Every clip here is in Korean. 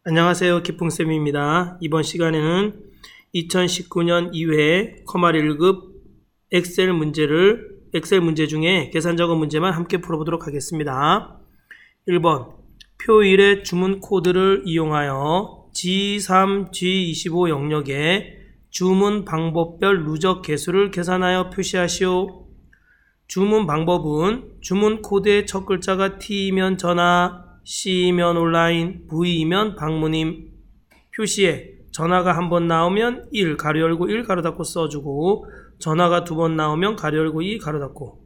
안녕하세요. 기풍쌤입니다. 이번 시간에는 2019년 2회 커말 1급 엑셀 문제 중에 계산작업 문제만 함께 풀어보도록 하겠습니다. 1번 표 1의 주문 코드를 이용하여 G3, G25 영역에 주문 방법별 누적 개수를 계산하여 표시하시오. 주문 방법은 주문 코드의 첫 글자가 T이면 전화, C이면 온라인, V이면 방문임. 표시에 전화가 한 번 나오면 1 가로 열고 1 가로 닫고 써주고, 전화가 두 번 나오면 가로 열고 2 가로 닫고.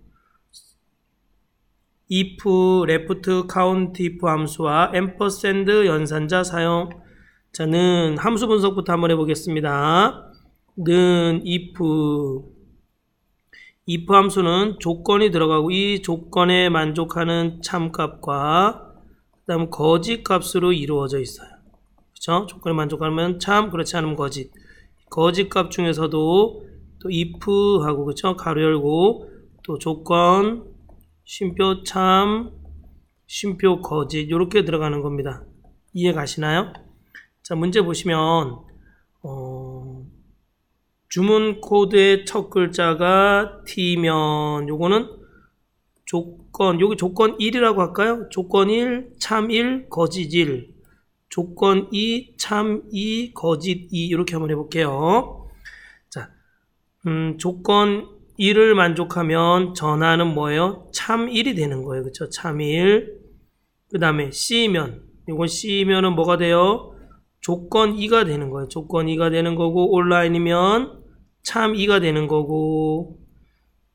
if, left, count if 함수와 ampersand 연산자 사용. 자, 는 함수 분석부터 한번 해보겠습니다. 는 if 함수는 조건이 들어가고 이 조건에 만족하는 참값과 그 다음 거짓 값으로 이루어져 있어요. 그렇죠? 조건에 만족하면 참, 그렇지 않으면 거짓. 거짓 값 중에서도 또 if 하고, 그렇죠? 가로 열고 또 조건, 쉼표 참, 쉼표 거짓, 이렇게 들어가는 겁니다. 이해 가시나요? 자, 문제 보시면 주문 코드의 첫 글자가 T면 요거는 조건, 여기 조건 1이라고 할까요? 조건 1, 참 1, 거짓 1. 조건 2, 참 2, 거짓 2. 이렇게 한번 해볼게요. 자, 조건 1을 만족하면 전화는 뭐예요? 참 1이 되는 거예요. 그쵸? 참 1. 그 다음에 C면, 이건 C면은 뭐가 돼요? 조건 2가 되는 거예요. 조건 2가 되는 거고, 온라인이면 참 2가 되는 거고,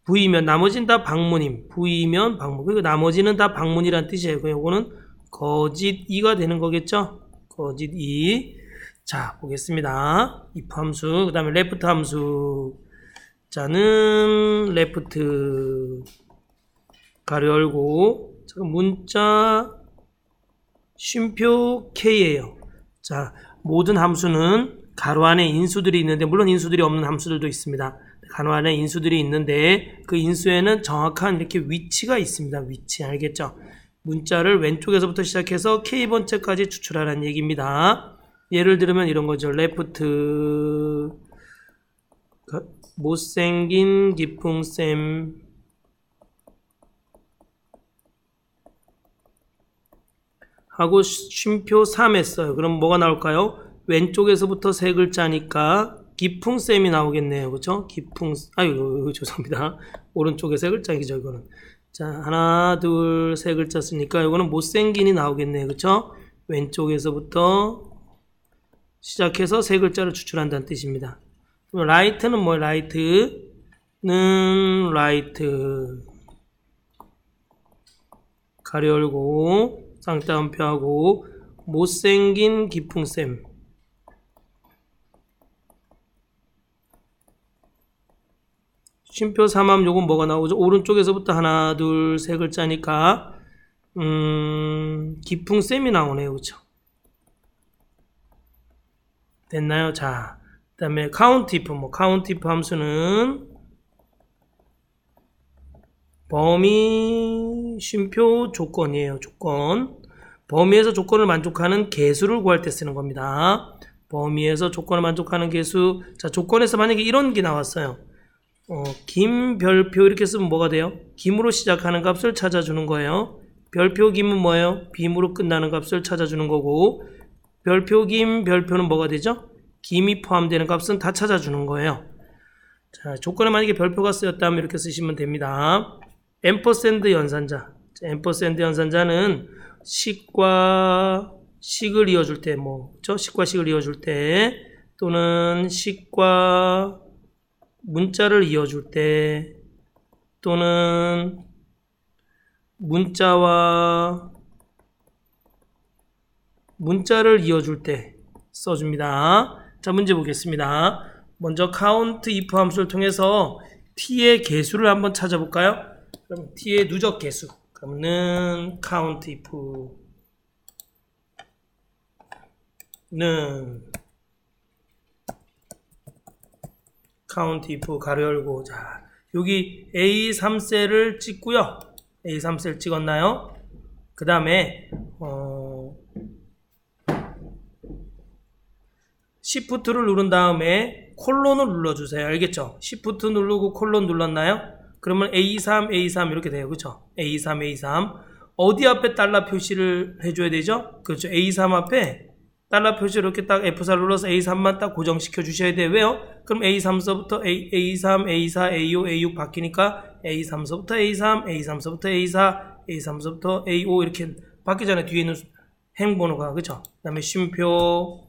V면 나머지는 다 방문임. V면 방문. 그리고 나머지는 다 방문이란 뜻이에요. 이거는 거짓 2가 되는 거겠죠? 거짓 2. 자, 보겠습니다. if 함수, 그 다음에 left 함수. 자는 left 가로 열고, 자, 문자 쉼표 K예요. 자, 모든 함수는 가로 안에 인수들이 있는데, 물론 인수들이 없는 함수들도 있습니다. 가로 안에 인수들이 있는데 그 인수에는 정확한 이렇게 위치가 있습니다. 위치 알겠죠? 문자를 왼쪽에서부터 시작해서 K번째까지 추출하라는 얘기입니다. 예를 들면 이런 거죠. left 못생긴 기풍쌤 하고 쉼표 3 했어요. 그럼 뭐가 나올까요? 왼쪽에서부터 세 글자니까 기풍쌤이 나오겠네요. 그쵸? 아유, 죄송합니다. 오른쪽에 세 글자이죠, 이거는. 자, 하나, 둘, 세 글자 쓰니까 이거는 못생긴이 나오겠네요. 그쵸? 왼쪽에서부터 시작해서 세 글자를 추출한다는 뜻입니다. 그럼 라이트는 뭐예요? 라이트는 라이트. 가로 열고, 쌍따옴표 하고, 못생긴 기풍쌤. 쉼표 3함 요건 뭐가 나오죠? 오른쪽에서부터 하나, 둘, 세 글자니까 기풍쌤이 나오네요. 그쵸? 됐나요? 자, 그 다음에 count if, count if 함수는 범위 쉼표 조건이에요. 조건. 범위에서 조건을 만족하는 개수를 구할 때 쓰는 겁니다. 범위에서 조건을 만족하는 개수. 자, 조건에서 만약에 이런 게 나왔어요. 김, 별표 이렇게 쓰면 뭐가 돼요? 김으로 시작하는 값을 찾아주는 거예요. 별표 김은 뭐예요? 빔으로 끝나는 값을 찾아주는 거고, 별표 김, 별표는 뭐가 되죠? 김이 포함되는 값은 다 찾아주는 거예요. 자, 조건에 만약에 별표가 쓰였다면 이렇게 쓰시면 됩니다. 앰퍼샌드 연산자. 자, 앰퍼샌드 연산자는 식과 식을 이어줄 때, 그쵸? 식과 식을 이어줄 때, 또는 식과 문자를 이어줄 때, 또는 문자와 문자를 이어줄 때 써줍니다. 자, 문제 보겠습니다. 먼저 count if 함수를 통해서 t의 개수를 한번 찾아볼까요? 그럼 t의 누적 개수. 그러면은 count if는 count if 가로 열고, 자, 여기 A3셀을 찍고요. A3셀 찍었나요? 그 다음에 Shift를 누른 다음에 콜론을 눌러주세요. 알겠죠? Shift 누르고 콜론 눌렀나요? 그러면 A3, A3 이렇게 돼요. 그렇죠? A3, A3. 어디 앞에 달러 표시를 해줘야 되죠? 그렇죠. A3 앞에 달러 표시 이렇게 딱 F4 눌러서 A3만 딱 고정시켜 주셔야 돼요. 왜요? 그럼 A3서부터 A3, A4, A5, A6 바뀌니까 A3서부터 A3, A3서부터 A4, A3서부터 A5 이렇게 바뀌잖아요. 뒤에 있는 행번호가. 그쵸? 그 다음에 쉼표,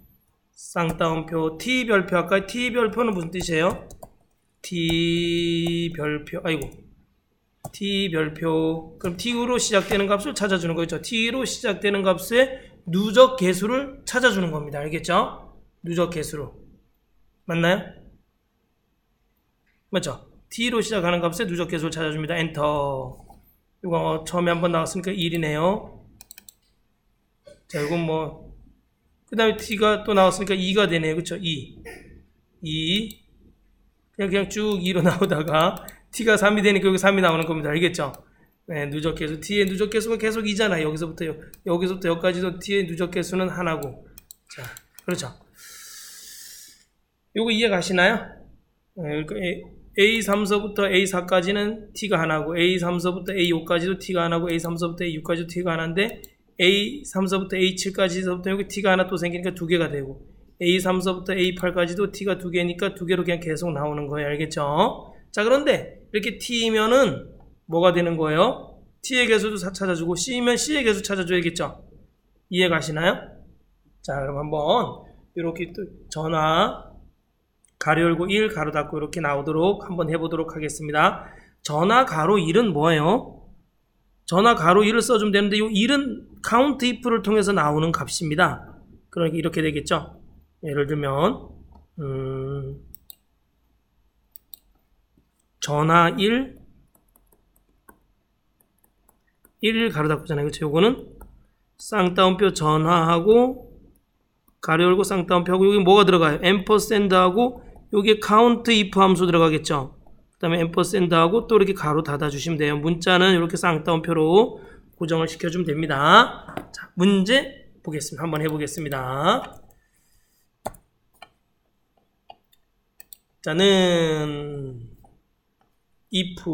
쌍따옴표, T별표 할까요? T별표는 무슨 뜻이에요? T별표, 아이고. T별표. 그럼 T로 시작되는 값을 찾아주는 거죠. T로 시작되는 값의 누적 개수를 찾아주는 겁니다. 알겠죠? 누적 개수로. 맞나요? 맞죠? T로 시작하는 값의 누적 개수를 찾아줍니다. 엔터. 이거 처음에 한번 나왔으니까 1이네요. 자, 이건 뭐, 그 다음에 T가 또 나왔으니까 2가 되네요. 그쵸? 2. 그냥 쭉 2로 나오다가 T가 3이 되니까 여기 3이 나오는 겁니다. 알겠죠? 네, 누적 개수. T의 누적 개수가 계속 2잖아요. 여기서부터 여기까지도 T의 누적 개수는 하나고. 자, 그렇죠. 요거 이해 가시나요? 네, A3서부터 A4까지는 T가 하나고, A3서부터 A5까지도 T가 하나고, A3서부터 A6까지도 T가 하나인데, A3서부터 A7까지서부터 여기 T가 하나 또 생기니까 2개가 되고, A3서부터 A8까지도 T가 2개니까 2개로 그냥 계속 나오는 거예요. 알겠죠? 자, 그런데 이렇게 T면은 뭐가 되는 거예요? T의 개수도 찾아주고 C면 C의 개수 찾아줘야겠죠? 이해 가시나요? 자, 그럼 한번 이렇게 또 전화 가로 열고 1 가로 닫고 이렇게 나오도록 한번 해보도록 하겠습니다. 전화 가로 1은 뭐예요? 전화 가로 1을 써주면 되는데 이 1은 count if를 통해서 나오는 값입니다. 그러니까 이렇게 되겠죠? 예를 들면 전화 1 가로 닫고잖아요. 그렇죠? 요거는 쌍따옴표 전화하고 가로 열고 쌍따옴표하고 여기 뭐가 들어가요? 앰퍼샌드하고 여기에 count if 함수 들어가겠죠? 그 다음에 앰퍼샌드하고 또 이렇게 가로 닫아주시면 돼요. 문자는 이렇게 쌍따옴표로 고정을 시켜주면 됩니다. 자, 문제 보겠습니다. 한번 해보겠습니다. 자는 if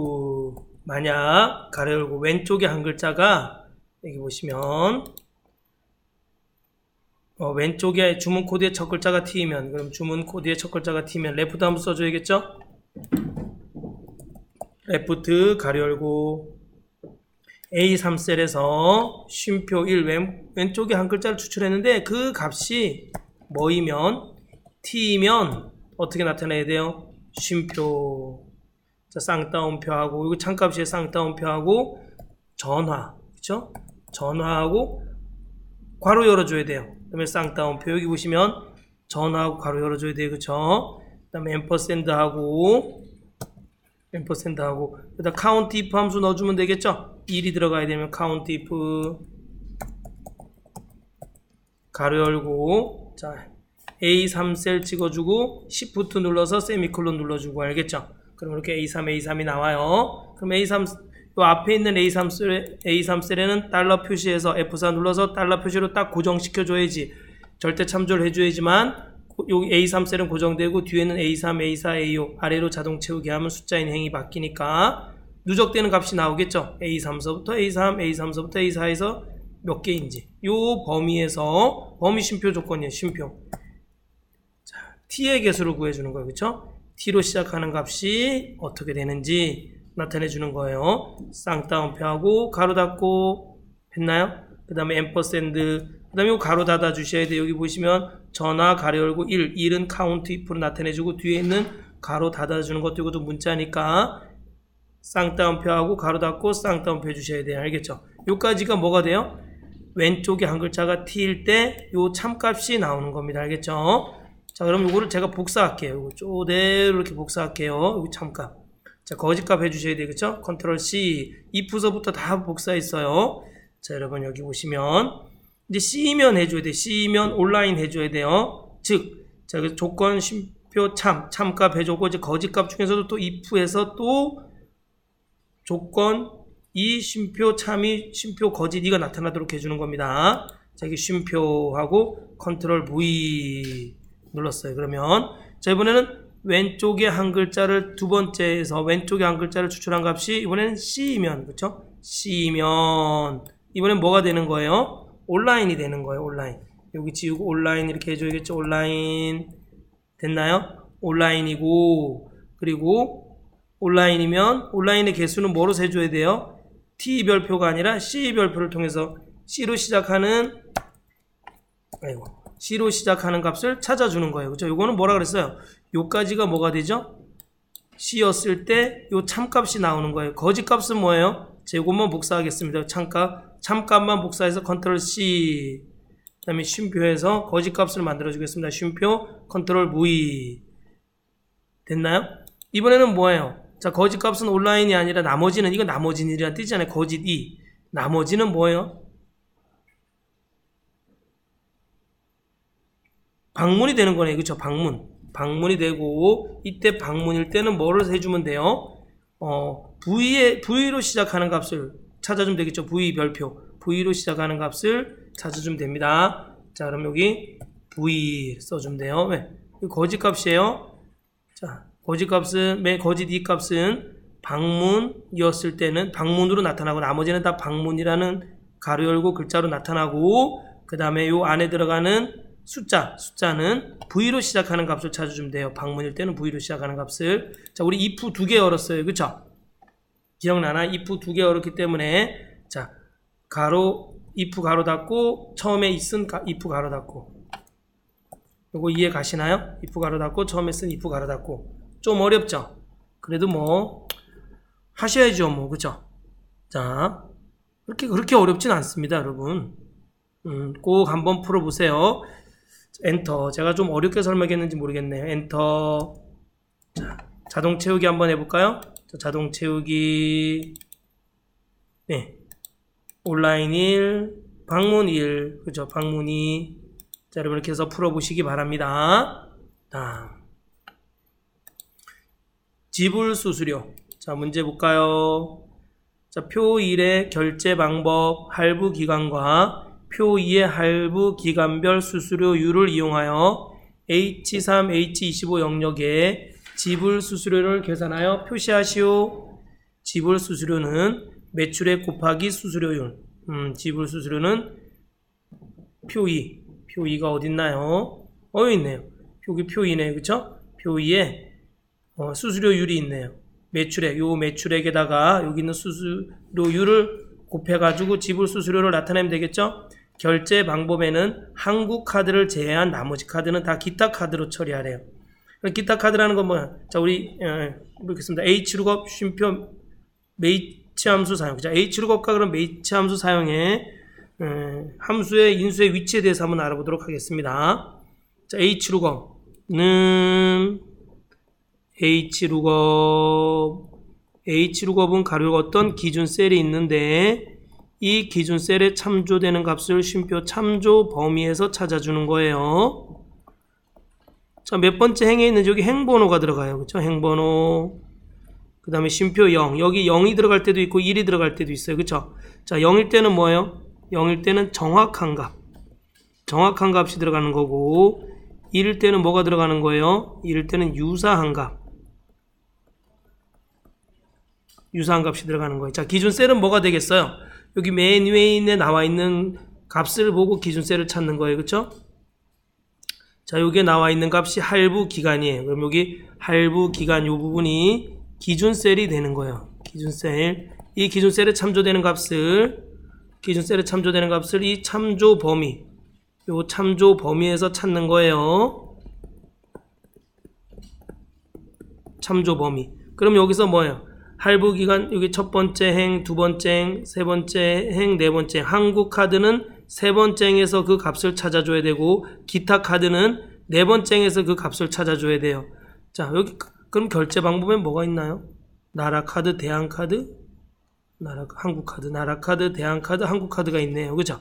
만약 가로 열고 왼쪽에 한 글자가 여기 보시면 왼쪽에 주문 코드의 첫 글자가 T면 그럼 주문 코드의 첫 글자가 T면 레프트 함수 써줘야겠죠? 레프트 가로 열고 A3셀에서 쉼표 1 왼쪽에 한 글자를 추출했는데 그 값이 뭐이면 T면 어떻게 나타내야 돼요? 쉼표 자, 쌍따옴표하고 이거 참값이에요. 쌍따옴표하고 전화 그쵸? 전화하고 괄호 열어줘야 돼요. 그 다음에 쌍따옴표 여기 보시면 전화하고 괄호 열어줘야 돼요. 그쵸? 그 다음에 앰퍼샌드하고 여기다 count if 함수 넣어주면 되겠죠? 1이 들어가야 되면 count if 가로 열고 자 A3셀 찍어주고 Shift 눌러서 세미콜론 눌러주고 알겠죠? 그럼 이렇게 A3이 나와요. 그럼 A3 요 앞에 있는 A3셀에는 달러 표시해서 F4 눌러서 달러 표시로 딱 고정시켜 줘야지. 절대 참조를 해줘야지만 여기 A3셀은 고정되고 뒤에는 A3, A4, A5 아래로 자동 채우게 하면 숫자인 행이 바뀌니까 누적되는 값이 나오겠죠. A3서부터 A3, A3서부터 A4에서 몇 개인지 요 범위에서 범위 쉼표 조건이에요. 쉼표. 자, T의 개수를 구해주는 거예요. 그쵸? T로 시작하는 값이 어떻게 되는지 나타내주는 거예요. 쌍따옴표하고 가로 닫고 했나요? 그 다음에 앰퍼샌드 그 다음에 이거 가로 닫아 주셔야 돼요. 여기 보시면 전화 가로 열고 1은 count if로 나타내주고 뒤에 있는 가로 닫아주는 것도 이것도 문자니까 쌍따옴표하고 가로 닫고 쌍따옴표 해주셔야 돼요. 알겠죠? 요까지가 뭐가 돼요? 왼쪽에 한 글자가 T일 때 요 참값이 나오는 겁니다. 알겠죠? 자, 그럼 요거를 제가 복사할게요. 요거 쪼대로 이렇게 복사할게요. 요 참값. 자, 거짓값 해주셔야 되겠죠? 컨트롤 C. if서부터 다 복사했어요. 자, 여러분 여기 보시면 이제 C면 해줘야 돼요. C면 온라인 해줘야 돼요. 즉, 자, 조건, 쉼표, 참값 해주고 이제 거짓값 중에서도 또 if에서 또 조건, 이 쉼표, 참이, 쉼표, 거짓 이가 나타나도록 해주는 겁니다. 자, 여기 쉼표하고 컨트롤 V 눌렀어요. 그러면 자, 이번에는 왼쪽에 한 글자를 두 번째에서 왼쪽에 한 글자를 추출한 값이 이번에는 C이면, 그쵸? C이면 이번엔 뭐가 되는 거예요? 온라인이 되는 거예요. 온라인. 여기 지우고 온라인 이렇게 해줘야겠죠? 온라인 됐나요? 온라인이고, 그리고 온라인이면 온라인의 개수는 뭐로 세줘야 돼요? T 별표가 아니라 C 별표를 통해서 C로 시작하는 값을 찾아주는 거예요. 그렇죠? 요거는 뭐라 그랬어요? 요까지가 뭐가 되죠? C였을 때 요 참값이 나오는 거예요. 거짓값은 뭐예요? 제곱만 복사하겠습니다. 참값만 복사해서 컨트롤 C, 그 다음에 쉼표에서 거짓값을 만들어 주겠습니다. 쉼표 컨트롤 V. 됐나요? 이번에는 뭐예요? 자, 거짓값은 온라인이 아니라 나머지는, 이거 나머지는이라는 뜻이잖아요. 거짓 2. 나머지는 뭐예요? 방문이 되는 거네요. 그쵸? 방문이 되고, 이때 방문일 때는 뭐를 해주면 돼요? V로 시작하는 값을 찾아주면 되겠죠. V 별표. V로 시작하는 값을 찾아주면 됩니다. 자, 그럼 여기 V 써주면 돼요. 왜? 거짓값이에요. 자, 거짓값은, 거짓 2값은 방문이었을 때는 방문으로 나타나고, 나머지는 다 방문이라는 가로 열고 글자로 나타나고, 그 다음에 요 안에 들어가는 숫자는 V로 시작하는 값을 찾아주면 돼요. 방문일 때는 V로 시작하는 값을. 자, 우리 if 2개 열었어요. 그쵸? 기억나나? if 2개 열었기 때문에, 자, if 가로 닫고, 처음에 쓴 if 가로 닫고. 요거 이해 가시나요? if 가로 닫고, 처음에 쓴 if 가로 닫고. 좀 어렵죠? 그래도 뭐, 하셔야죠, 뭐. 그쵸? 자, 그렇게 어렵진 않습니다, 여러분. 꼭 한번 풀어보세요. 엔터. 제가 좀 어렵게 설명했는지 모르겠네요. 엔터. 자, 자동 채우기 한번 해볼까요? 자, 자동 채우기. 네. 온라인 1, 방문 1. 그죠? 방문 2. 자, 여러분 이렇게 해서 풀어보시기 바랍니다. 다음. 지불 수수료. 자, 문제 볼까요? 자, 표 1의 결제 방법, 할부 기간과 표 2의 할부 기간별 수수료율을 이용하여 H3, H25 영역에 지불 수수료를 계산하여 표시하시오. 지불 수수료는 매출액 곱하기 수수료율. 지불 수수료는 표 2. 표 2가 어딨나요? 여기 있네요. 여기 표 2네요. 그쵸? 표 2에 수수료율이 있네요. 매출액. 요 매출액에다가 여기 있는 수수료율을 곱해가지고 지불 수수료를 나타내면 되겠죠? 결제 방법에는 한국 카드를 제외한 나머지 카드는 다 기타 카드로 처리하래요. 기타 카드라는 건 뭐야? 자, 우리 보겠습니다. H룩업 쉼표 매치 함수 사용. 자, H룩업과 그럼 매치 함수 사용해 함수의 인수의 위치에 대해서 한번 알아보도록 하겠습니다. 자, H룩업은 가로 어떤 기준 셀이 있는데 이 기준 셀에 참조되는 값을 쉼표 참조 범위에서 찾아주는 거예요. 자, 몇 번째 행에 있는지 여기 행번호가 들어가요. 그렇죠? 행번호. 그 다음에 쉼표 0. 여기 0이 들어갈 때도 있고 1이 들어갈 때도 있어요. 그렇죠? 자, 0일 때는 뭐예요? 0일 때는 정확한 값. 정확한 값이 들어가는 거고 1일 때는 뭐가 들어가는 거예요? 1일 때는 유사한 값. 유사한 값이 들어가는 거예요. 자, 기준 셀은 뭐가 되겠어요? 여기 맨 위에 나와 있는 값을 보고 기준 셀을 찾는 거예요. 그렇죠? 자, 여기에 나와 있는 값이 할부 기간이에요. 그럼 여기 할부 기간 요 부분이 기준 셀이 되는 거예요. 기준 셀. 이 기준 셀에 참조되는 값을 이 참조 범위. 요 참조 범위에서 찾는 거예요. 참조 범위. 그럼 여기서 뭐예요? 할부 기간, 여기 첫 번째 행, 두 번째 행, 세 번째 행, 네 번째 행. 한국 카드는 세 번째 행에서 그 값을 찾아줘야 되고, 기타 카드는 네 번째 행에서 그 값을 찾아줘야 돼요. 자, 여기, 그럼 결제 방법엔 뭐가 있나요? 나라 카드, 대한 카드, 한국 카드, 나라 카드, 대한 카드, 한국 카드가 있네요. 그죠?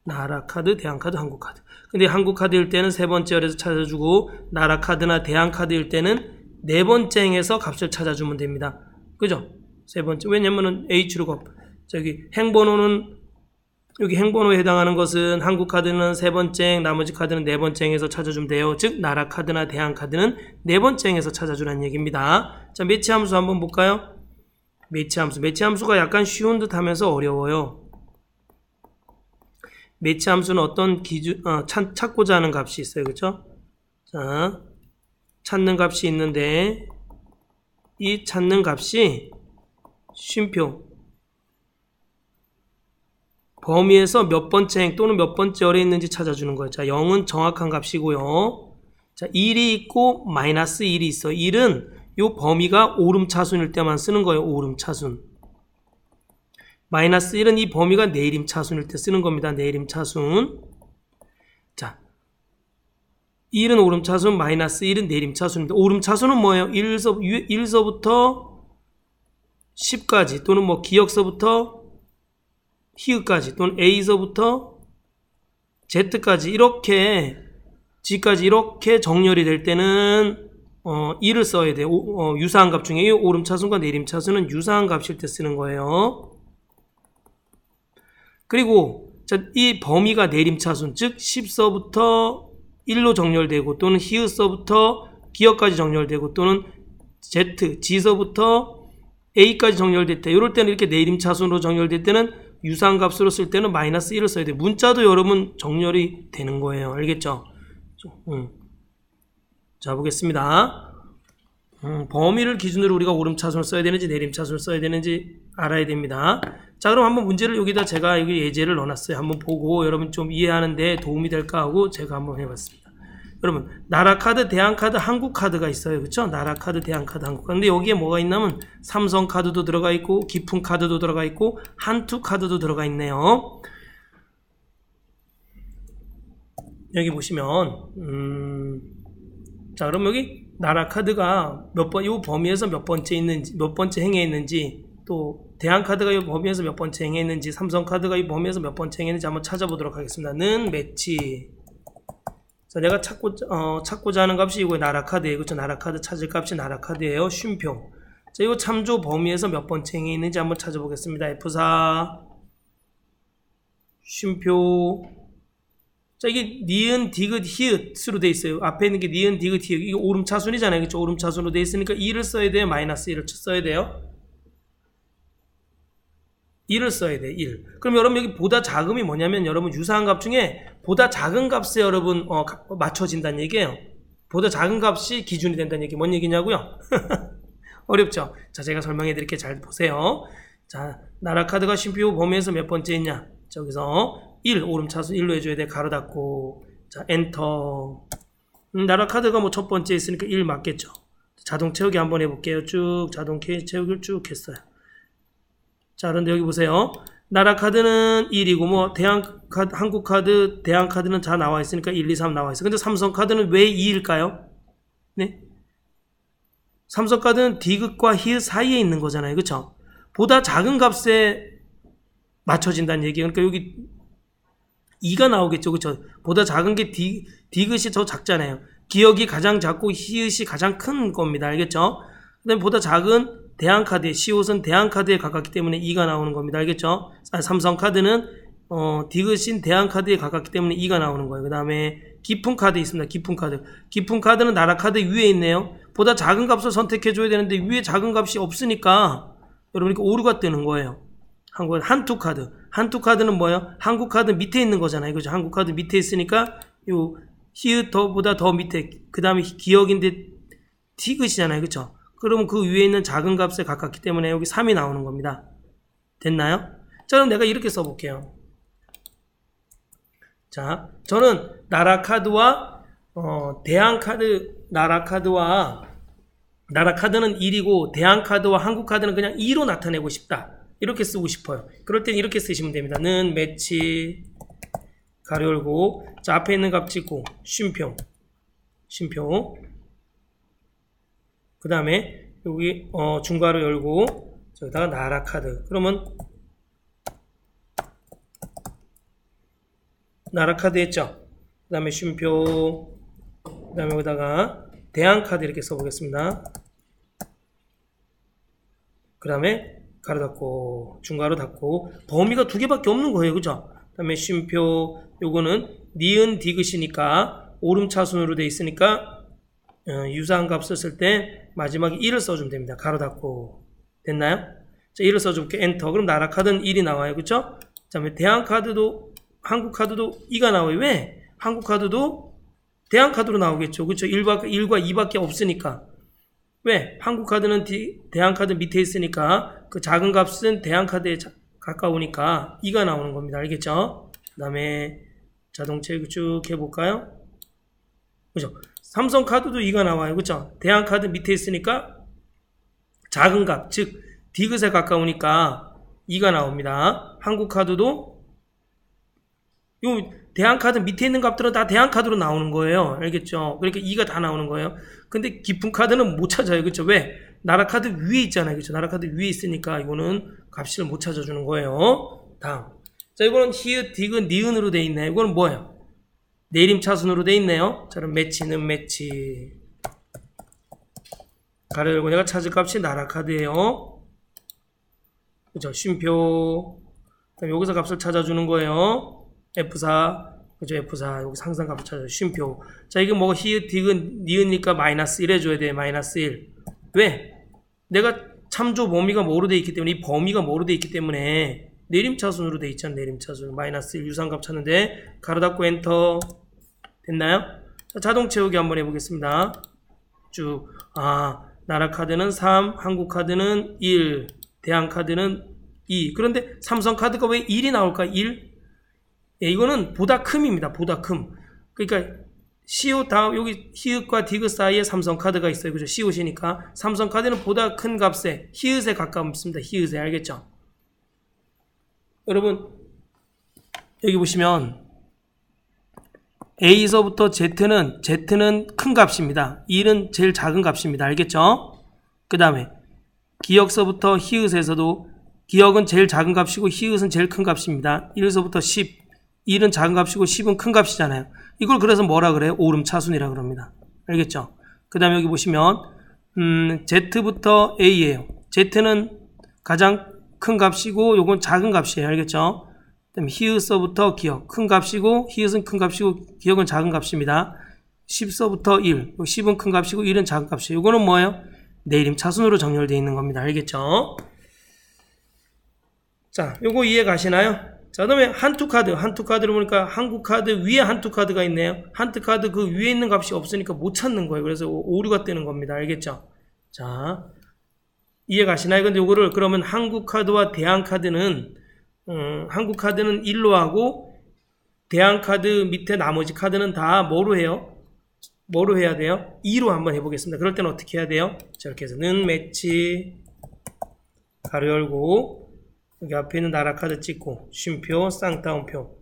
나라 카드, 대한 카드, 한국 카드. 근데 한국 카드일 때는 세 번째 열에서 찾아주고, 나라 카드나 대한 카드일 때는 네 번째 행에서 값을 찾아주면 됩니다. 그죠? 세 번째. 왜냐면은 H룩업. 저기 행번호는 여기 행번호에 해당하는 것은 한국 카드는 3번째 행, 나머지 카드는 4번째 행에서 찾아주면 돼요. 즉 나라 카드나 대한 카드는 4번째 행에서 찾아주라는 얘기입니다. 자, 매치 함수 한번 볼까요? 매치 함수가 약간 쉬운 듯 하면서 어려워요. 매치 함수는 어떤 기준, 찾고자 하는 값이 있어요. 그쵸? 자, 찾는 값이 있는데, 이 찾는 값이 쉼표. 범위에서 몇 번째 행 또는 몇 번째 열에 있는지 찾아주는 거예요. 자, 0은 정확한 값이고요. 자, 1이 있고, 마이너스 1이 있어. 1은 요 범위가 오름차순일 때만 쓰는 거예요. 오름차순. 마이너스 1은 이 범위가 내림차순일 때 쓰는 겁니다. 내림차순. 자, 1은 오름차순, 마이너스 1은 내림차순입니다. 오름차순은 뭐예요? 1서부터 10까지 또는 뭐 기역서부터 히읗까지 또는 A서부터 Z까지 이렇게 G까지 이렇게 정렬이 될 때는 1을 써야 돼요. 유사한 값 중에 오름차순과 내림차순은 유사한 값일 때 쓰는 거예요. 그리고 이 범위가 내림차순, 즉 10서부터 1로 정렬되고 또는 히읗서부터 기역까지 정렬되고 또는 G서부터 A까지 정렬될 때 이럴 때는 이렇게 내림차순으로 정렬될 때는 유사한 값으로 쓸 때는 마이너스 1을 써야 돼요. 문자도 여러분 정렬이 되는 거예요. 알겠죠? 자, 보겠습니다. 범위를 기준으로 우리가 오름차순을 써야 되는지 내림차순을 써야 되는지 알아야 됩니다. 자, 그럼 한번 문제를 여기다 제가 여기 예제를 넣어놨어요. 한번 보고 여러분 좀 이해하는데 도움이 될까 하고 제가 한번 해봤습니다. 여러분, 나라카드, 대한카드, 한국카드가 있어요. 그쵸? 나라카드, 대한카드, 한국카드. 근데 여기에 뭐가 있냐면 삼성카드도 들어가 있고 기풍카드도 들어가 있고 한투카드도 들어가 있네요. 여기 보시면 자, 그럼 여기 나라카드가 이 범위에서 몇 번째 있는지, 몇 번째 행해 있는지, 또 대한카드가 이 범위에서 몇 번째 행해 있는지, 삼성카드가 이 범위에서 몇 번째 행해 있는지 한번 찾아보도록 하겠습니다. 는 매치. 자, 내가 찾고자 하는 값이 이거 나라카드예요. 그렇죠? 나라카드 찾을 값이 나라카드예요. 쉼표. 자, 이거 참조 범위에서 몇 번째 행해 있는지 한번 찾아보겠습니다. F4 쉼표. 자, 이게 니은, 디귿, 히읗으로 돼 있어요. 앞에 있는 게 니은, 디귿, 히읗. 이게 오름차순이잖아요. 그렇죠? 오름차순으로 돼 있으니까 2를 써야 돼요. 마이너스 1을 써야 돼요. 1을 써야 돼. 1. 그럼 여러분 여기 보다 작음이 뭐냐면 여러분 유사한 값 중에 보다 작은 값에 여러분 맞춰진다는 얘기예요. 보다 작은 값이 기준이 된다는 얘기. 뭔 얘기냐고요? 어렵죠? 자, 제가 설명해 드릴게요. 잘 보세요. 자, 나라카드가 쉼표 범위에서 몇 번째 있냐? 저기서 1, 오름차순 1로 해줘야 돼. 가로 닫고. 자, 엔터. 나라카드가 뭐 첫 번째 있으니까 1 맞겠죠? 자동 채우기 한번 해볼게요. 쭉 자동 채우기를 쭉 했어요. 자, 그런데 여기 보세요. 나라카드는 1이고, 뭐, 대한카드, 한국카드, 대한카드는 다 나와 있으니까 1, 2, 3 나와 있어요. 근데 삼성카드는 왜 2일까요? 네? 삼성카드는 디귿과 히읗 사이에 있는 거잖아요. 그쵸? 보다 작은 값에 맞춰진다는 얘기예요. 그러니까 여기 2가 나오겠죠. 그쵸? 보다 작은 게 디귿이 더 작잖아요. 기역이 가장 작고 히읗이 가장 큰 겁니다. 알겠죠? 그 다음에 보다 작은 대한카드의 시옷은 대한카드에 가깝기 때문에 2가 나오는 겁니다. 알겠죠? 삼성카드는 디귿인 대한카드에 가깝기 때문에 2가 나오는 거예요. 그 다음에 기풍카드 있습니다. 기풍카드. 기풍카드는 나라카드 위에 있네요. 보다 작은 값을 선택해줘야 되는데 위에 작은 값이 없으니까 여러분 이렇게 오류가 뜨는 거예요. 한투카드. 한투카드는 뭐예요? 한국카드 밑에 있는 거잖아요. 그죠? 한국카드 밑에 있으니까 요 히읗 보다 더 밑에 그 다음에 기역인데 디귿이잖아요. 그쵸? 그러면 그 위에 있는 작은 값에 가깝기 때문에 여기 3이 나오는 겁니다. 됐나요? 자, 그럼 내가 이렇게 써볼게요. 자, 저는 나라카드와 나라카드는 1이고 대한카드와 한국카드는 그냥 2로 나타내고 싶다. 이렇게 쓰고 싶어요. 그럴 땐 이렇게 쓰시면 됩니다. 는 매치 가로 열고 자, 앞에 있는 값 찍고 쉼표 그 다음에 여기 중괄호 열고 저기다가 나라카드. 그러면 나라카드 했죠. 그 다음에 쉼표 그 다음에 여기다가 대한카드 이렇게 써보겠습니다. 그 다음에 가로 닫고 중괄호 닫고 범위가 두 개밖에 없는 거예요. 그죠? 다음에 쉼표 요거는 니은 디귿이니까 오름차순으로 돼 있으니까 유사한 값 썼을 때 마지막에 1을 써주면 됩니다. 가로 닫고. 됐나요? 자, 1을 써줄게. 엔터. 그럼 나라카드는 1이 나와요. 그쵸? 그 다음에 대한카드도 한국카드도 2가 나와요. 왜? 한국카드도 대한카드로 나오겠죠. 그쵸? 1과 2밖에 없으니까. 왜? 한국카드는 대한카드 밑에 있으니까 그 작은 값은 대한카드에 가까우니까 2가 나오는 겁니다. 알겠죠? 그 다음에 자동차 쭉 해볼까요? 그죠? 삼성카드도 2가 나와요. 그죠? 대한카드 밑에 있으니까 작은 값, 즉 디귿에 가까우니까 2가 나옵니다. 한국카드도 요 대한카드 밑에 있는 값들은 다 대한카드로 나오는 거예요. 알겠죠? 그러니까 2가 다 나오는 거예요. 근데 깊은 카드는 못 찾아요. 그쵸? 왜? 나라카드 위에 있잖아요. 그쵸? 나라카드 위에 있으니까 이거는 값을 못 찾아주는 거예요. 다음. 자, 이거는 히읗, 디귿, 니은으로 돼 있네요. 이거는 뭐예요? 내림차순으로 돼 있네요. 자, 그럼 매치는 매치. 가로 열고 내가 찾을 값이 나라카드예요. 그죠? 쉼표. 그럼 여기서 값을 찾아주는 거예요. F4, 그죠? F4. 여기 상상 값을 찾아줘. 쉼표. 자, 이게 뭐, 히읗, 디귿, 니은니까 마이너스 1 해줘야 돼. 마이너스 1. 왜? 내가 참조 범위가 뭐로 돼 있기 때문에, 이 범위가 뭐로 돼 있기 때문에, 내림차순으로 돼 있잖아. 내림차순. 마이너스 1 유상값 찾는데, 가로 닫고 엔터. 됐나요? 자, 자동 채우기 한번 해보겠습니다. 쭉. 나라카드는 3, 한국카드는 1, 대한카드는 2. 그런데 삼성카드가 왜 1이 나올까? 1? 예, 이거는 보다 큼입니다. 보다 큼. 그러니까 시옷 다음 여기 히읗과 디귿 사이에 삼성카드가 있어요. 그죠? 시옷이니까 삼성카드는 보다 큰 값에 히읗에 가깝습니다. 히읗에. 알겠죠? 여러분 여기 보시면 A서부터 Z는 큰 값입니다. 1은 제일 작은 값입니다. 알겠죠? 그 다음에 기역서부터 히읗에서도 기역은 제일 작은 값이고 히읗은 제일 큰 값입니다. 1서부터 10, 1은 작은 값이고 10은 큰 값이잖아요. 이걸 그래서 뭐라 그래요? 오름차순이라 그럽니다. 알겠죠? 그 다음에 여기 보시면 Z부터 A예요. Z는 가장 큰 값이고 요건 작은 값이에요. 알겠죠? 그 다음에 히읗서부터 기역 큰 값이고 히읗은 큰 값이고 기역은 작은 값입니다. 10서부터 1 10은 큰 값이고 1은 작은 값이에요. 요거는 뭐예요? 내림차순으로 정렬되어 있는 겁니다. 알겠죠? 자, 요거 이해 가시나요? 자, 그다음에 한투카드를 보니까 한국카드 위에 한투카드가 있네요. 한투카드 그 위에 있는 값이 없으니까 못 찾는 거예요. 그래서 오류가 뜨는 겁니다. 알겠죠? 자, 이해 가시나요? 근데 요거를 그러면 한국카드와 대한카드는 한국카드는 1로 하고 대한카드 밑에 나머지 카드는 다 뭐로 해요? 뭐로 해야 돼요? 2로 한번 해보겠습니다. 그럴 때는 어떻게 해야 돼요? 자, 이렇게 해서 는 매치 가로 열고 여기 앞에 있는 나라카드 찍고 쉼표 쌍따옴표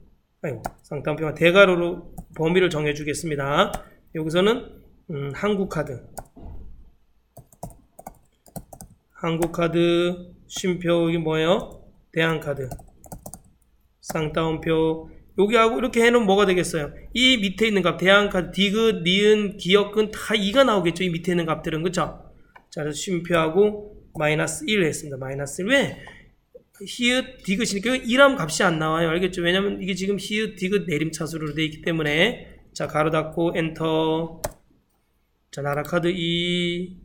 쌍따옴표가 대가로로 범위를 정해주겠습니다. 여기서는 한국카드 쉼표 여기 뭐예요? 대한카드 쌍따옴표 여기하고 이렇게 해놓으면 뭐가 되겠어요? 이 밑에 있는 값 대한카드 디귿, 니은, 기역은 다 2가 나오겠죠. 이 밑에 있는 값들은. 그쵸? 자, 그래서 쉼표하고 마이너스 1 했습니다. 마이너스 1. 왜? 히읗, 디귿이니까 1함 값이 안 나와요. 알겠죠? 왜냐면 이게 지금 히읗, 디귿 내림차수로 되어 있기 때문에. 자, 가로 닫고 엔터. 자, 나라카드 2.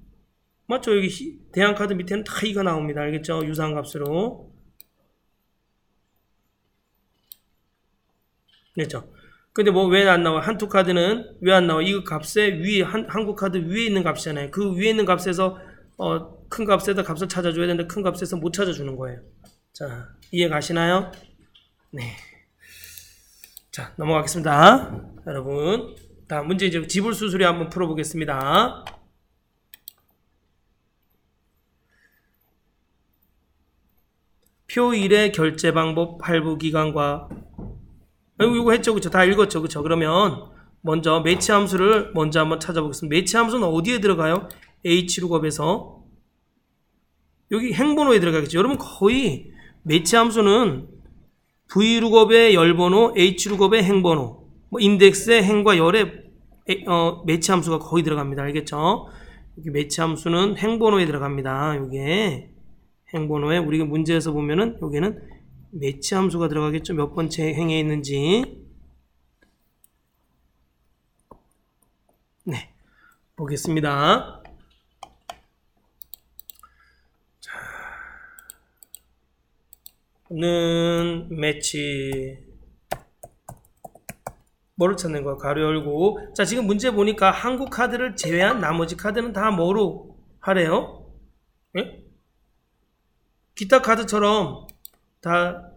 맞죠? 여기 대한카드 밑에는 다 2가 나옵니다. 알겠죠? 유사한 값으로. 그렇죠? 근데 뭐 왜 안 나와? 한투카드는 왜 안 나와? 이 값에 위에 한국카드 위에 있는 값이잖아요. 그 위에 있는 값에서 큰 값에다 값을 찾아줘야 되는데 큰 값에서 못 찾아주는 거예요. 자, 이해 가시나요? 네. 자, 넘어가겠습니다. 여러분. 다음 문제 이제 지불수수리 한번 풀어보겠습니다. 표 1의 결제 방법 할부 기간과 이거 했죠, 그쵸? 다 읽었죠, 그쵸? 그러면 먼저 매치 함수를 먼저 한번 찾아보겠습니다. 매치 함수는 어디에 들어가요? H루겁에서 여기 행번호에 들어가겠죠. 여러분 거의 매치 함수는 V루겁의 열번호, H루겁의 행번호, 뭐 인덱스의 행과 열의 매치 함수가 거의 들어갑니다. 알겠죠? 여기 매치 함수는 행번호에 들어갑니다. 여기에 행번호에 우리가 문제에서 보면은 여기는 매치 함수가 들어가겠죠. 몇 번째 행에 있는지. 네, 보겠습니다. 자, 는 매치 뭐를 찾는 거야? 가로 열고. 자, 지금 문제 보니까 한국 카드를 제외한 나머지 카드는 다 뭐로 하래요? 예? 기타 카드처럼 다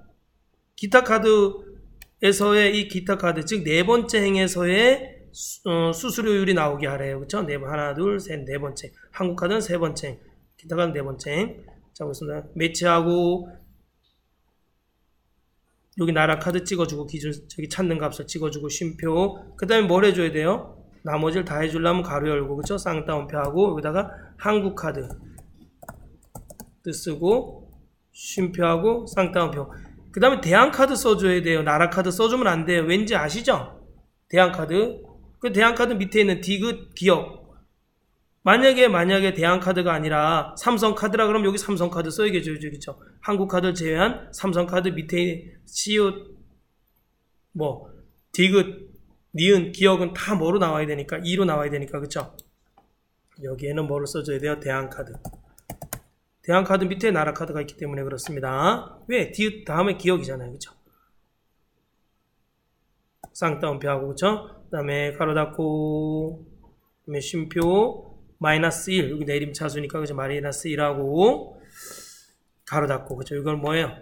기타 카드에서의 이 기타 카드, 즉 네 번째 행에서의 수수료율이 나오게 하래요. 그쵸? 하나, 둘, 셋, 네 번째. 한국 카드는 세 번째 행, 기타 카드는 네 번째 행. 자, 보겠습니다. 매치하고 여기 나라 카드 찍어주고 기준 저기 찾는 값을 찍어주고 쉼표. 그 다음에 뭘 해줘야 돼요? 나머지를 다 해주려면 가로 열고, 그쵸? 쌍따옴표 하고 여기다가 한국 카드 쓰고 쉼표하고 쌍따옴표. 그 다음에 대한 카드 써줘야 돼요. 나라 카드 써주면 안 돼요. 왠지 아시죠? 대한 카드. 그 대한 카드 밑에 있는 디귿 기억. 만약에 대한 카드가 아니라 삼성 카드라 그러면 여기 삼성 카드 써야겠죠. 그죠? 한국 카드를 제외한 삼성 카드 밑에 시옷 뭐 디귿 니은 기억은 다 뭐로 나와야 되니까 2로 나와야 되니까. 그쵸? 여기에는 뭐를 써줘야 돼요? 대한 카드. 대한 카드 밑에 나라 카드가 있기 때문에 그렇습니다. 왜? 디귿 다음에 기억이잖아요. 그쵸? 쌍따옴표하고, 그쵸? 그 다음에 가로 닫고, 그 다음에 쉼표 마이너스 1, 여기 내림 차수니까 그죠? 마이너스 1하고 가로 닫고, 그죠? 이건 뭐예요?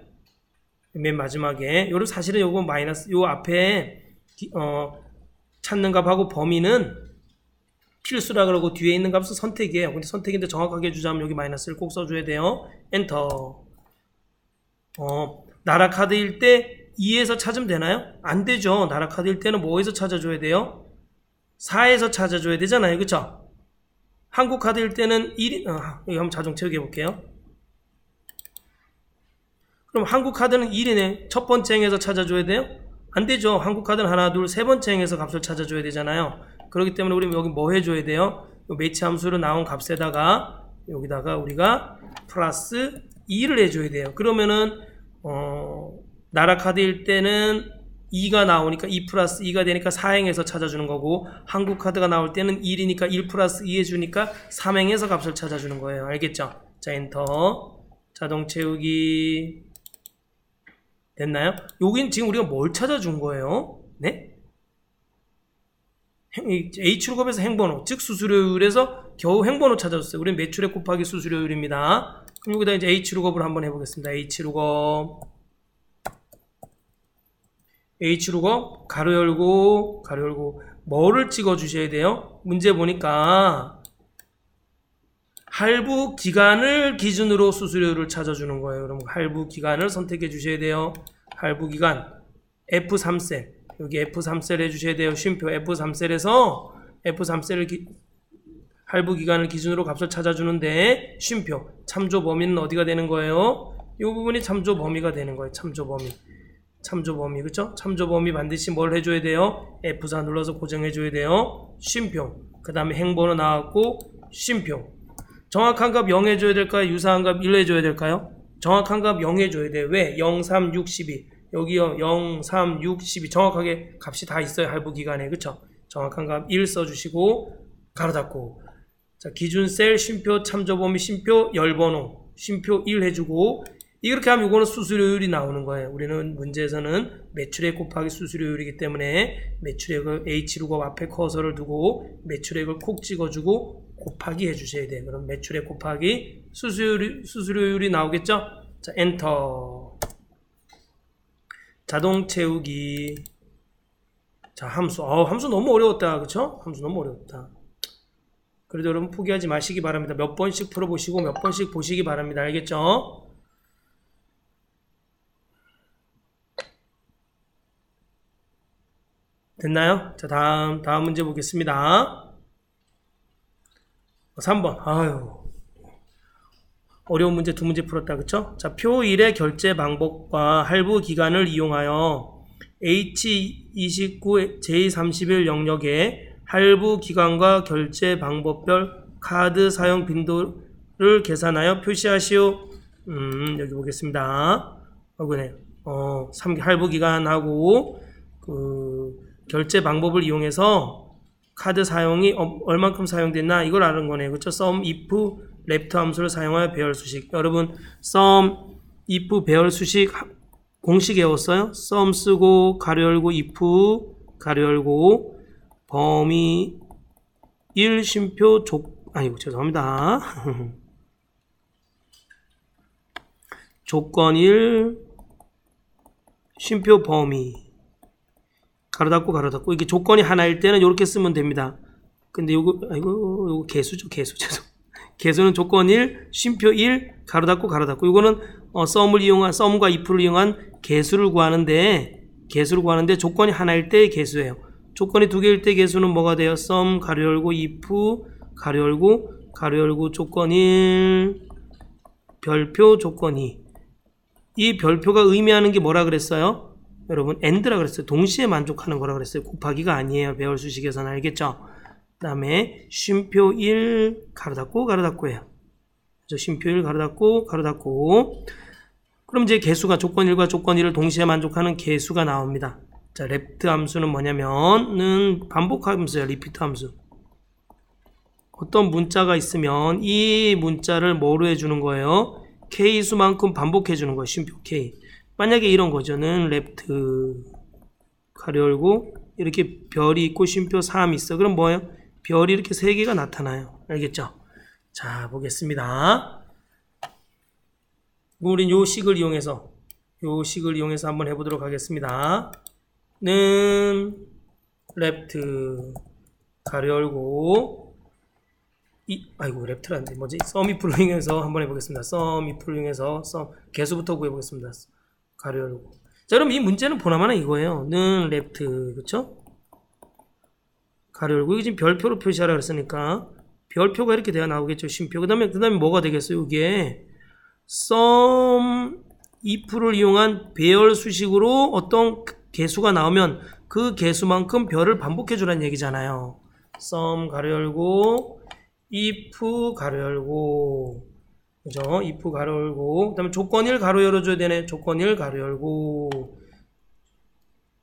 맨 마지막에 요런 사실은 요거 마이너스 요 앞에 찾는 값하고 범위는 필수라 그러고 뒤에 있는 값은 선택이에요. 근데 선택인데 정확하게 해주자면 여기 마이너스를 꼭 써줘야 돼요. 엔터. 나라 카드일 때 2에서 찾으면 되나요? 안 되죠. 나라 카드일 때는 뭐에서 찾아줘야 돼요? 4에서 찾아줘야 되잖아요. 그쵸? 한국 카드일 때는 1, 여기 한번 자동 채우기 해볼게요. 그럼 한국 카드는 1이네. 첫 번째 행에서 찾아줘야 돼요? 안 되죠. 한국 카드는 하나, 둘, 세 번째 행에서 값을 찾아줘야 되잖아요. 그렇기 때문에 우리 여기 뭐 해줘야 돼요? 요 매치 함수로 나온 값에다가 여기다가 우리가 플러스 2를 해줘야 돼요. 그러면은 나라 카드일 때는 2가 나오니까 2 플러스 2가 되니까 4행에서 찾아주는 거고, 한국 카드가 나올 때는 1이니까 1 플러스 2 해주니까 3행에서 값을 찾아주는 거예요. 알겠죠? 자, 엔터. 자동 채우기. 됐나요? 여긴 지금 우리가 뭘 찾아준 거예요? 네? H룩업에서 행번호, 즉 수수료율에서 겨우 행번호 찾아줬어요. 우리는 매출액 곱하기 수수료율입니다. 그럼 여기다 이제 H룩업을 한번 해보겠습니다. H룩업 가로 열고 뭐를 찍어주셔야 돼요? 문제 보니까 할부 기간을 기준으로 수수료율을 찾아주는 거예요. 그럼 할부 기간을 선택해 주셔야 돼요. 할부 기간 F3셀, 여기 F3셀 해주셔야 돼요. 쉼표 F3셀에서 F3셀을 할부 기간을 기준으로 값을 찾아주는데, 쉼표 참조 범위는 어디가 되는 거예요? 이 부분이 참조 범위가 되는 거예요. 참조 범위, 그쵸? 참조 범위 반드시 뭘 해줘야 돼요? F4 눌러서 고정해줘야 돼요. 쉼표, 그 다음에 행번호 나왔고, 쉼표. 정확한 값 0 해줘야 될까요? 유사한 값 1 해줘야 될까요? 정확한 값 0 해줘야 돼요. 왜? 0, 3, 6, 12. 여기요. 0, 3, 6, 12. 정확하게 값이 다 있어요. 할부 기간에. 그쵸? 정확한 값 1 써주시고, 가로 닫고. 자, 기준 셀, 쉼표, 참조 범위, 쉼표, 열번호, 쉼표 1 해주고, 이렇게 하면 이거는 수수료율이 나오는 거예요. 우리는 문제에서는 매출액 곱하기 수수료율이기 때문에 매출액을 H룩업 앞에 커서를 두고 매출액을 콕 찍어주고 곱하기 해주셔야 돼요. 그럼 매출액 곱하기 수수료율이 나오겠죠? 자, 엔터. 자동 채우기. 자, 함수. 함수 너무 어려웠다. 그쵸? 함수 너무 어려웠다. 그래도 여러분 포기하지 마시기 바랍니다. 몇 번씩 풀어보시고 몇 번씩 보시기 바랍니다. 알겠죠? 됐나요? 자, 다음 문제 보겠습니다. 3번. 어려운 문제 두 문제 풀었다. 그쵸? 자, 표 1의 결제 방법과 할부 기간을 이용하여 H29 J31 영역에 할부 기간과 결제 방법별 카드 사용 빈도를 계산하여 표시하시오. 여기 보겠습니다. 그네. 할부 기간하고 그 결제 방법을 이용해서 카드 사용이 얼만큼 사용됐나 이걸 아는 거네요. 그렇죠? sum if left 함수를 사용하여 배열 수식. 여러분 sum if 배열 수식 공식 외웠어요? sum 쓰고 가로 열고 if 가로 열고 범위 1 쉼표 아이고 죄송합니다. 조건 1 쉼표 범위 가로 닫고 이게 조건이 하나일 때는 이렇게 쓰면 됩니다. 근데 요거 개수죠. 죄송. 개수는 조건 1 쉼표 1 가로 닫고 이거는 sum과 if를 이용한 개수를 구하는데 조건이 하나일 때의 개수예요. 조건이 두 개일 때 개수는 뭐가 돼요? sum 가로 열고 if 가로 열고 조건 1 별표 조건 2. 이 별표가 의미하는 게 뭐라 그랬어요? 여러분 and라 그랬어요. 동시에 만족하는 거라 그랬어요. 곱하기가 아니에요. 배열 수식에서는 알겠죠? 그 다음에 쉼표 1 가로 닫고예요. 그래서 쉼표 1 가로 닫고 그럼 이제 개수가 조건 1과 조건 2를 동시에 만족하는 개수가 나옵니다. 자, left 함수는 뭐냐면은 반복 함수예요. repeat 함수. 어떤 문자가 있으면 이 문자를 뭐로 해주는 거예요? K수만큼 반복해 주는 거예요. 쉼표 K. 만약에 이런 거죠는 left 가로 열고 이렇게 별이 있고 쉼표 3 있어. 그럼 뭐예요? 별이 이렇게 3개가 나타나요. 알겠죠? 자, 보겠습니다. 우린 요 식을 이용해서 한번 해보도록 하겠습니다. 는 left 가로 열고 랩트를 안 돼. 뭐지? sum if를 이용해서 한번 해보겠습니다. sum if를 이용해서 개수부터 구해보겠습니다. 가로 열고. 자, 그럼 이 문제는 보나마나 이거예요. 는 left, 그쵸? 가로 열고. 이게 지금 별표로 표시하라 그랬으니까 별표가 이렇게 돼야 나오겠죠. 쉼표. 그 다음에 뭐가 되겠어요? 이게 sum if를 이용한 배열 수식으로 어떤 개수가 나오면 그 개수만큼 별을 반복해 주라는 얘기잖아요. sum 가로 열고 if 가로 열고, 그죠? if 가로 열고, 그 다음에 조건 1 가로 열어줘야 되네. 조건 1 가로 열고,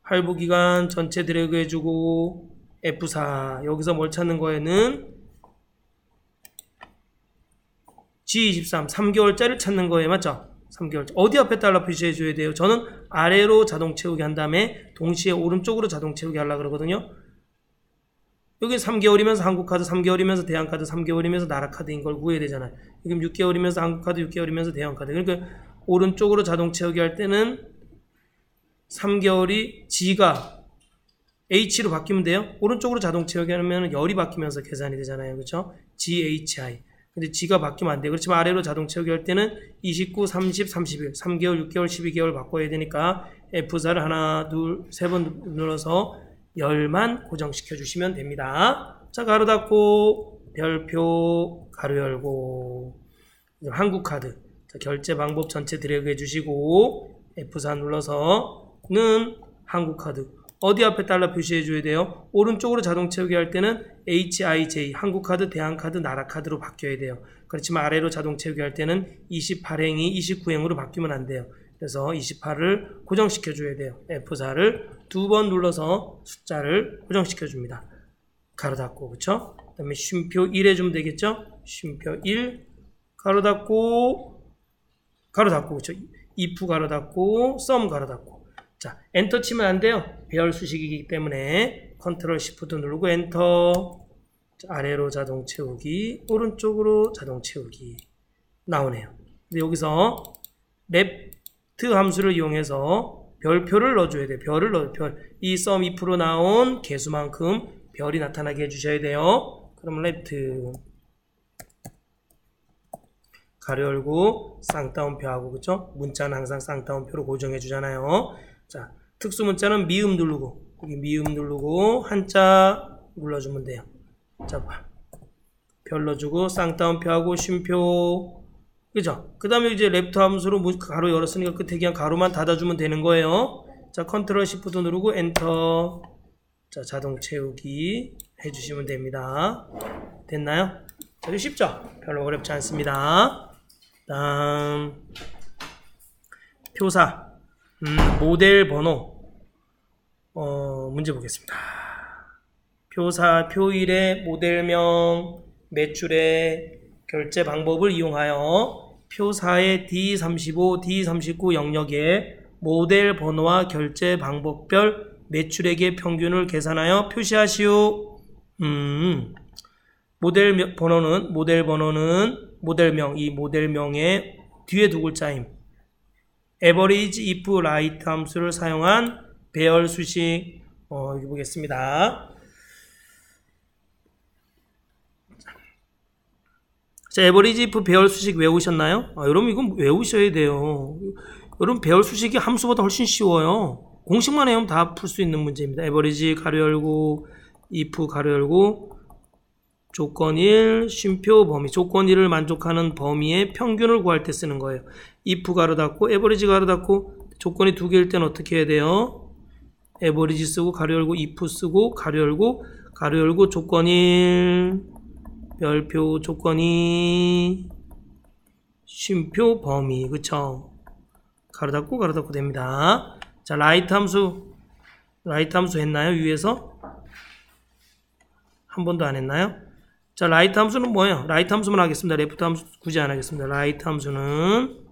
할부 기간 전체 드래그 해주고, F4. 여기서 뭘 찾는 거에는 G23, 3개월짜리를 찾는 거예요. 맞죠? 3개월. 어디 앞에 달러 표시해 줘야 돼요? 저는 아래로 자동 채우기 한 다음에 동시에 오른쪽으로 자동 채우기 하려고 그러거든요. 여기 3개월이면서 한국카드, 3개월이면서 대한카드, 3개월이면서 나라카드인 걸 구해야 되잖아요. 지금 6개월이면서 한국카드, 6개월이면서 대한카드. 그러니까 오른쪽으로 자동 채우기 할 때는 3개월이 G가 H로 바뀌면 돼요. 오른쪽으로 자동 채우기 하면 열이 바뀌면서 계산이 되잖아요. 그렇죠? GHI. 근데 G가 바뀌면 안 돼요. 그렇지만 아래로 자동 채우기 할 때는 29, 30, 31, 3개월, 6개월, 12개월 바꿔야 되니까 F4를 하나, 둘, 세 번 눌러서 열만 고정시켜 주시면 됩니다. 자, 가로 닫고 별표 가로 열고 한국카드 자, 결제 방법 전체 드래그 해주시고 F4 눌러서는 한국카드 어디 앞에 달러 표시해 줘야 돼요? 오른쪽으로 자동 채우기 할 때는 HIJ 한국카드, 대한카드, 나라카드로 바뀌어야 돼요. 그렇지만 아래로 자동 채우기 할 때는 28행이 29행으로 바뀌면 안 돼요. 그래서 28을 고정시켜 줘야 돼요. F4를 두 번 눌러서 숫자를 고정시켜 줍니다. 가로 닫고, 그쵸? 그 다음에 쉼표 1 해주면 되겠죠? 쉼표 1, 가로 닫고, 그쵸? if 가로 닫고, sum 가로 닫고. 자, 엔터 치면 안 돼요. 배열 수식이기 때문에 컨트롤 시프트 누르고 엔터. 자, 아래로 자동 채우기, 오른쪽으로 자동 채우기. 나오네요. 근데 여기서 랩 함수를 이용해서 별표를 넣어줘야 돼요. 이 sum if로 나온 개수만큼 별이 나타나게 해주셔야 돼요. 그럼 left 가로 열고 쌍따옴표하고 그쵸? 문자는 항상 쌍따옴표로 고정해 주잖아요. 자, 특수 문자는 미음 누르고 여기 미음 누르고 한자 눌러주면 돼요. 자, 별 넣어주고 쌍따옴표하고 쉼표 그죠? 그 다음에 이제 랩트 함수로 가로 열었으니까 끝에 그냥 가로만 닫아주면 되는 거예요. 자, 컨트롤 시프트 누르고 엔터. 자, 자동 채우기 해주시면 됩니다. 됐나요? 자, 이거 쉽죠? 별로 어렵지 않습니다. 다음, 표사. 모델 번호. 문제 보겠습니다. 표사, 표일의 모델명, 매출의 결제 방법을 이용하여 표사의 D35, D39 영역에 모델 번호와 결제 방법별 매출액의 평균을 계산하여 표시하시오. 모델 번호는 모델명, 이 모델명의 뒤에 두 글자임. average if right 함수를 사용한 배열 수식. 여기 보겠습니다. 자, average if 배열 수식 외우셨나요? 여러분 이건 외우셔야 돼요. 여러분 배열 수식이 함수보다 훨씬 쉬워요. 공식만 외우면 다 풀 수 있는 문제입니다. average 가로 열고 if 가로 열고 조건 1 쉼표 범위, 조건 1을 만족하는 범위의 평균을 구할 때 쓰는 거예요. if 가로 닫고 average 가로 닫고 조건이 두 개일 때는 어떻게 해야 돼요? average 쓰고 가로 열고 if 쓰고 가로 열고 조건 1 별표 조건 2 쉼표 범위, 그쵸? 가로 닫고 됩니다. 자, 라이트 함수 했나요? 위에서? 한 번도 안 했나요? 자, 라이트 함수는 뭐예요? 라이트 함수만 하겠습니다. 레프트 함수 굳이 안 하겠습니다. 라이트 함수는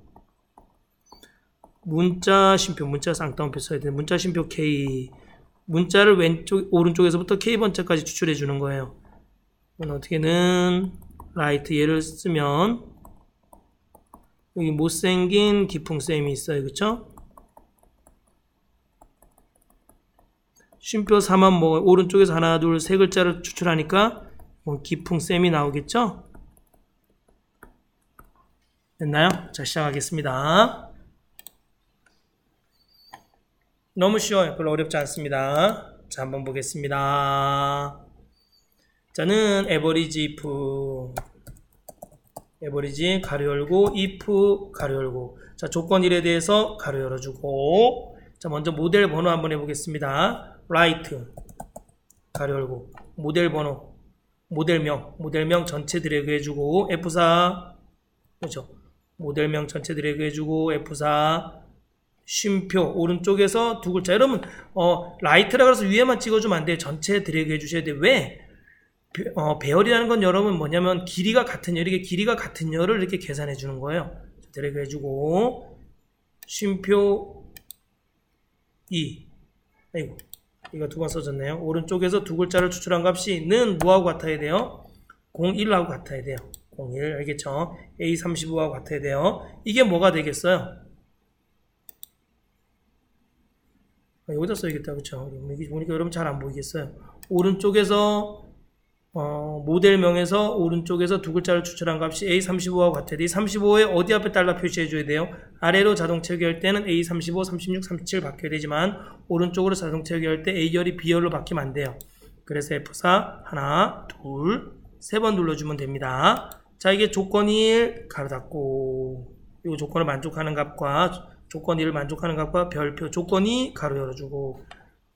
문자 쉼표, 문자 쌍따옴표 써야 돼요. 문자 쉼표 K. 문자를 오른쪽에서부터 K번째까지 추출해 주는 거예요. 이건 어떻게는 라이트 얘를 쓰면 여기 못생긴 기풍쌤이 있어요. 그쵸? 쉼표 3은 뭐 오른쪽에서 하나 둘 세 글자를 추출하니까 뭐 기풍쌤이 나오겠죠? 됐나요? 자, 시작하겠습니다. 너무 쉬워요. 별로 어렵지 않습니다. 자, 한번 보겠습니다. 자는 average 가로 열고 if 가로 열고. 자, 조건 1에 대해서 가로 열어주고. 자, 먼저 모델 번호 한번 해보겠습니다. right 가로 열고 모델 번호, 모델명 전체 드래그 해주고 F4, 그렇죠? 모델명 전체 드래그 해주고 F4 쉼표 오른쪽에서 두 글자. 여러분 라이트라 그래서 위에만 찍어주면 안 돼요. 전체 드래그 해주셔야 돼요. 왜? 배열이라는 건 여러분 뭐냐면 길이가 같은 열을 이렇게 계산해 주는 거예요. 드래그 해주고 쉼표 2. 아이고, 이거 두 번 써졌네요. 오른쪽에서 두 글자를 추출한 값이 는 뭐하고 같아야 돼요? 01하고 같아야 돼요. 01, 알겠죠? A35하고 같아야 돼요. 이게 뭐가 되겠어요? 여기다 써야겠다. 그쵸? 여기 보니까 여러분 잘 안 보이겠어요? 오른쪽에서 모델명에서 오른쪽에서 두 글자를 추출한 값이 A35하고 같아야 돼. A35에 어디 앞에 달라 표시해줘야 돼요? 아래로 자동 채우기 할 때는 A35, 36, 37 바뀌어야 되지만 오른쪽으로 자동 채우기 할 때 A열이 B열로 바뀌면 안 돼요. 그래서 F4 하나, 둘, 세 번 눌러주면 됩니다. 자, 이게 조건 1 가로 닫고 이 조건을 만족하는 값과 조건 1을 만족하는 값과 별표 조건 2 가로 열어주고.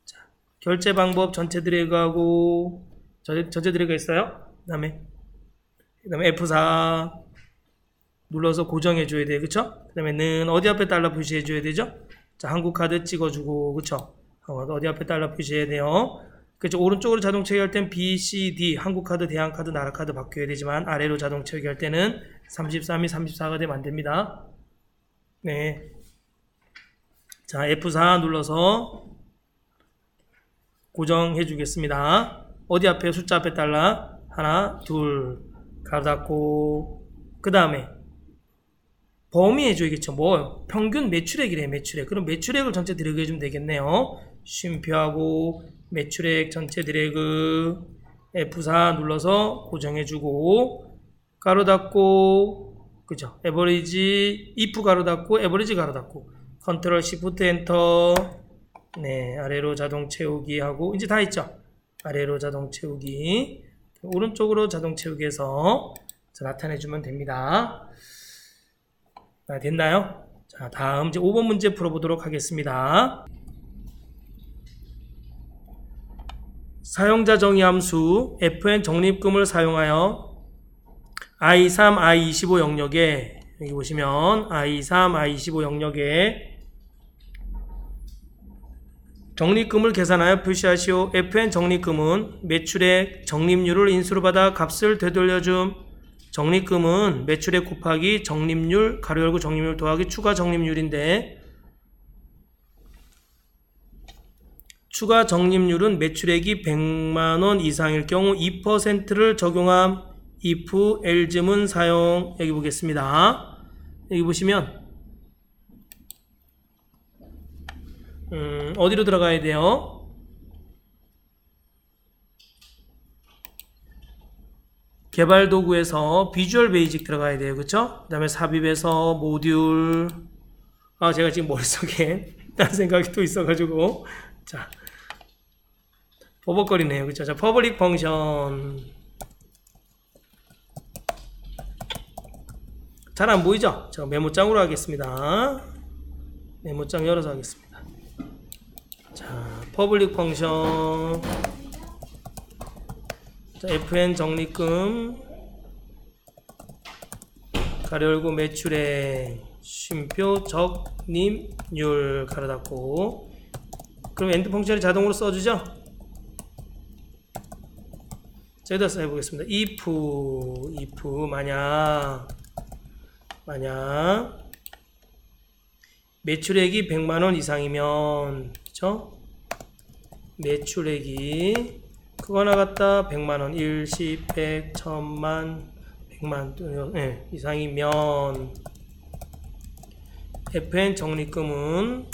자, 결제 방법 전체 드래그하고 전체 드래그가 있어요. 그 다음에 F4 눌러서 고정해줘야 돼요. 그쵸? 그 다음에 는 어디 앞에 달러 표시해줘야 되죠? 자, 한국카드 찍어주고, 그쵸? 어디 앞에 달러 표시해야 돼요. 그쵸? 오른쪽으로 자동 채우기 할 땐 B, C, D, 한국카드, 대한카드, 나라카드 바뀌어야 되지만 아래로 자동 채우기 할 때는 33이 34가 되면 안 됩니다. 네. 자, F4 눌러서 고정해 주겠습니다. 어디 앞에 숫자 앞에 달라 하나 둘 가로 닫고. 그 다음에 범위 해줘야겠죠. 뭐 평균 매출액이래. 매출액. 그럼 매출액을 전체 드래그 해주면 되겠네요. 쉼표하고 매출액 전체 드래그 F4 눌러서 고정해주고 가로 닫고. 그죠? 에버리지 if 가로 닫고 에버리지 가로 닫고 컨트롤 시프트 엔터. 네, 아래로 자동 채우기 하고 이제 다 있죠. 아래로 자동 채우기, 오른쪽으로 자동 채우기 해서 나타내주면 됩니다. 자, 됐나요? 자, 다음 이제 5번 문제 풀어보도록 하겠습니다. 사용자 정의 함수 fn 적립금을 사용하여 I3, I25 영역에 여기 보시면 I3, I25 영역에 적립금을 계산하여 표시하시오. FN 적립금은 매출액 적립률을 인수로 받아 값을 되돌려줌. 적립금은 매출액 곱하기 적립률 가로 열고 적립률 더하기 추가 적립률인데, 추가 적립률은 매출액이 100만원 이상일 경우 2%를 적용함. if else문 사용. 여기 보겠습니다. 여기 보시면 어디로 들어가야 돼요? 개발 도구에서 비주얼 베이직 들어가야 돼요. 그쵸? 그 다음에 삽입에서 모듈. 제가 지금 머릿속에 딴 생각이 또 있어가지고. 자, 버벅거리네요. 그쵸? 자, 퍼블릭 펑션. 잘 안 보이죠? 제가 메모장으로 하겠습니다. 메모장 열어서 하겠습니다. 자, 퍼블릭 펑션. 자, FN 적립금 가로 열고 매출액 쉼표 적립률 가로 닫고. 그럼 엔드 펑션이 자동으로 써주죠? 자, 여기다 써보겠습니다. if 만약 매출액이 100만원 이상이면, 그쵸? 매출액이 그거 나갔다 100만원, 1, 10, 100, 1000만, 100만 이상이면 FN 적립금은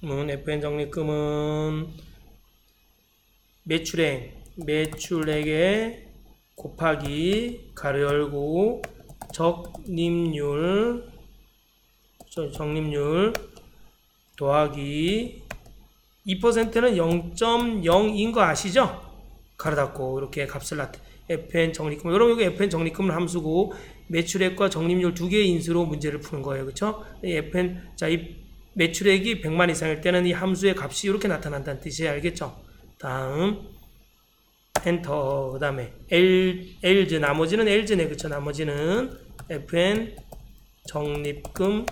FN 적립금은 매출액에 곱하기 가로 열고 적립률 더하기 2%는 0.0인 거 아시죠? 가로 닫고 이렇게 값을 나타. FN 적립금. 여러분 여기 FN 적립금은 함수고 매출액과 적립률 두 개의 인수로 문제를 푸는 거예요. 그렇죠? 이 매출액이 100만 이상일 때는 이 함수의 값이 이렇게 나타난다는 뜻이에요. 알겠죠? 다음 엔터. 그 다음에 else 나머지는 else네. 그쵸? 나머지는 FN 적립금은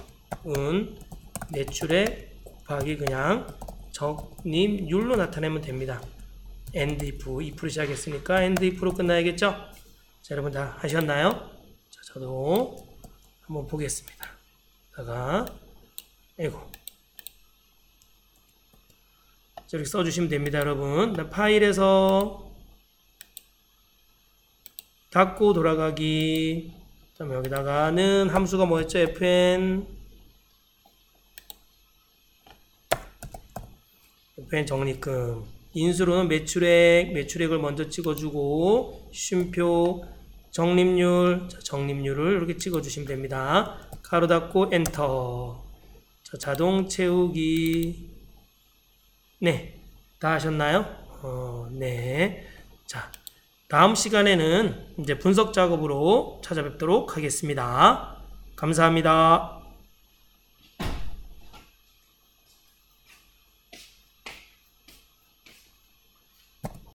매출액 곱하기 그냥 적립률로 나타내면 됩니다. and if로 시작했으니까 and if로 끝나야겠죠? 자, 여러분 다 하셨나요? 자, 저도 한번 보겠습니다. 이렇게 써주시면 됩니다. 여러분 파일에서 닫고 돌아가기. 그다음에 여기다가는 함수가 뭐였죠? FN 적립금. 인수로는 매출액을 먼저 찍어주고 쉼표 적립률을 이렇게 찍어주시면 됩니다. 가로 닫고 엔터. 자, 자동 채우기. 네, 다 하셨나요? 네. 자, 다음 시간에는 이제 분석 작업으로 찾아뵙도록 하겠습니다. 감사합니다.